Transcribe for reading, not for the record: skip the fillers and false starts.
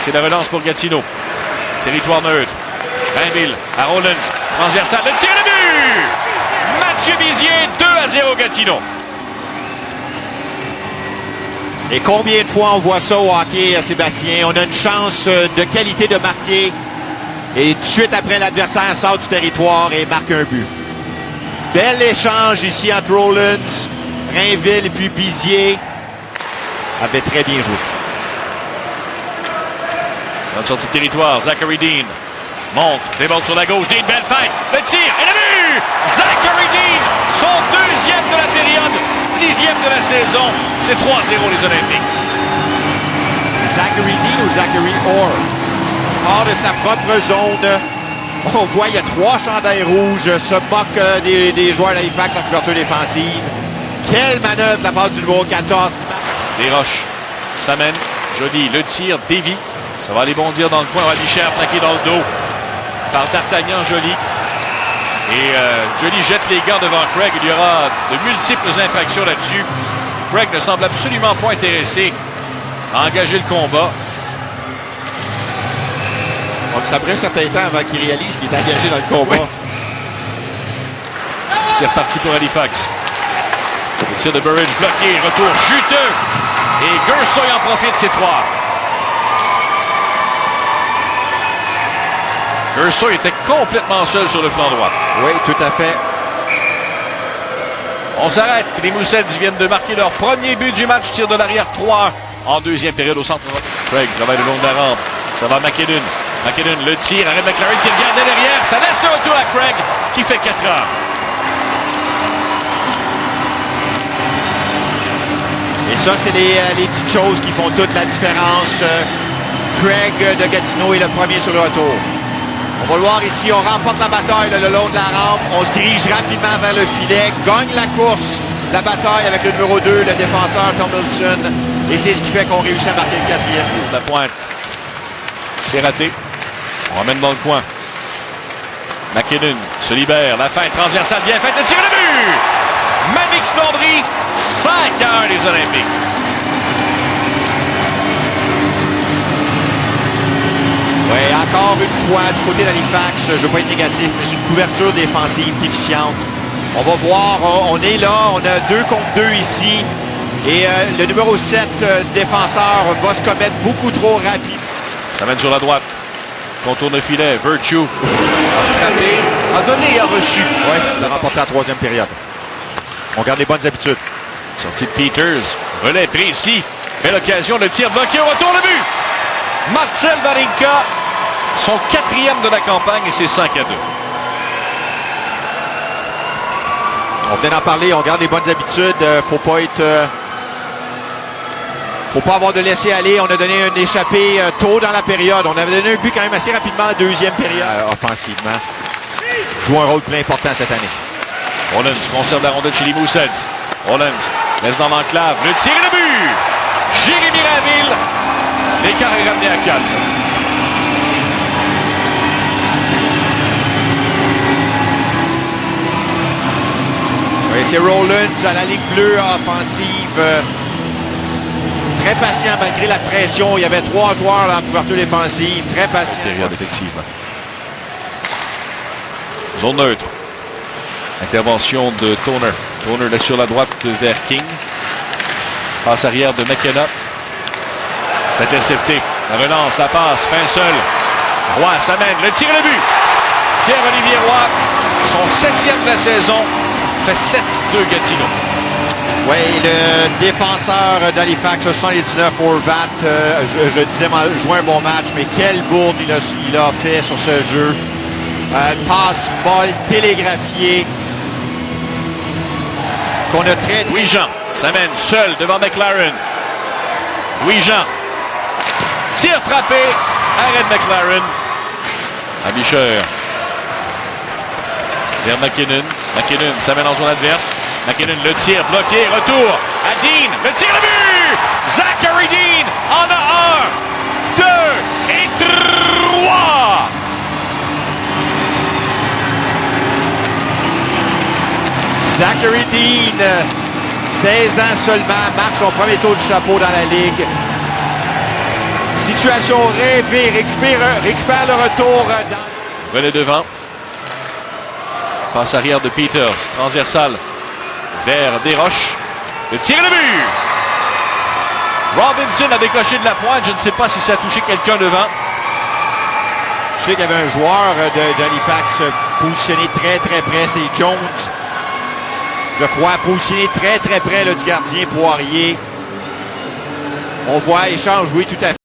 C'est la relance pour Gatineau. Territoire neutre. Rainville à Rollins. Transversal. Le tir de but! Mathieu Bizier, 2-0 Gatineau. Et combien de fois on voit ça au hockey, Sébastien? On a une chance de qualité de marquer. Et tout de suite après, l'adversaire sort du territoire et marque un but. Bel échange ici entre Rollins, Rainville et puis Bizier. Avait très bien joué. Bonne sortie de territoire. Zachary Dean monte, déborde sur la gauche. Dean, belle fête. Le tir et le but! Zachary Dean, son deuxième de la période, 10e de la saison. C'est 3-0 les Olympiques. Zachary Dean ou Zachary Orr? Hors de sa propre zone. On voit, il y a 3 chandails rouges. Se moque des joueurs d'Halifax en couverture défensive. Quelle manœuvre de la part du numéro 14. Desroches s'amène. Joli. Le tir dévie. Ça va aller bondir dans le coin. Rabicher plaqué dans le dos par D'Artagnan. Joli. Et Joli jette les gants devant Craig. Il y aura de multiples infractions là-dessus. Craig ne semble absolument pas intéressé à engager le combat. Donc ça prend un certain temps avant qu'il réalise qu'il est engagé dans le combat. Oui. C'est reparti pour Halifax. Le tir de Burridge bloqué. Retour juteux. Et Gersoy en profite, c'est 3. Gersoy était complètement seul sur le flanc droit. Oui, tout à fait. On s'arrête. Les Moussets viennent de marquer leur premier but du match. Tir de l'arrière 3 en deuxième période au centre. Craig travaille le long de la rampe. Ça va McKinnon. McKinnon, le tir. Arrête McLaren qui regardait derrière. Ça laisse le retour à Craig qui fait 4 heures. Et ça, c'est les petites choses qui font toute la différence. Craig de Gatineau est le premier sur le retour. On va le voir ici, on remporte la bataille le long de la rampe. On se dirige rapidement vers le filet, gagne la course, la bataille avec le numéro 2, le défenseur Tomlinson. Et c'est ce qui fait qu'on réussit à marquer le 4e but. La pointe. C'est raté. On ramène dans le coin. McKinnon se libère. La fin transversale bien faite. Le tir de but! Manix Landry, 5-1 les Olympiques. Oui, encore une fois, du côté d'Halifax, je ne veux pas être négatif, mais c'est une couverture défensive déficiente. On va voir, on est là, on a 2 contre 2 ici. Et le numéro 7, défenseur, va se commettre beaucoup trop rapide. Ça mène sur la droite. Contourne le filet. Virtue a frappé, a donné et a reçu. Oui, il a remporté la 3e période. On garde les bonnes habitudes. Sortie de Peters. Relais précis. Belle occasion. Le tir bloqué au retour. Le but. Marcel Varinka. Son 4e de la campagne et c'est 5-2. On venait d'en parler. On garde les bonnes habitudes. Faut pas avoir de laisser aller. On a donné un échappé tôt dans la période. On avait donné un but quand même assez rapidement en 2e période. Offensivement. Joue un rôle plus important cette année. Rollins conserve la rondelle chez les Moussets. Rollins laisse dans l'enclave. Le tir et le but! Jérémy Rainville. L'écart est ramené à 4. Oui, c'est Rollins à la ligne bleue offensive. Très patient malgré la pression. Il y avait 3 joueurs là, en couverture défensive. Très patient. Période, effectivement. Zone neutre. Intervention de Toner. Toner laisse sur la droite vers King. Passe arrière de McKenna. C'est intercepté. La relance, la passe, fin seul. Roy s'amène, le tir et le but. Pierre-Olivier Roy, son 7e de la saison, fait 7-2 Gatineau. Oui, le défenseur d'Halifax, 79, Horvat, je disais, joué un bon match, mais quelle bourde il a fait sur ce jeu. Passe molle, télégraphiée. Qu'on a très... Louis-Jean s'amène seul devant McLaren. Louis-Jean. Tir frappé. Arrête McLaren. Abicher. Vers McKinnon. McKinnon s'amène en zone adverse. McKinnon le tir bloqué. Retour à Dean. Le tir le but. Zachary Dean en a 1, 2 et 3. Zachary Dean, 16 ans seulement, marque son premier tour du chapeau dans la Ligue. Situation rêvée, récupère le retour dans... Relais devant. Passe arrière de Peters. Transversale vers Desroches. Le tir et le but! Robinson a décoché de la pointe. Je ne sais pas si ça a touché quelqu'un devant. Je sais qu'il y avait un joueur d'Halifax positionné très très près, c'est Jones. Je crois positionné très très près là, du gardien Poirier. On voit échange, oui, tout à fait.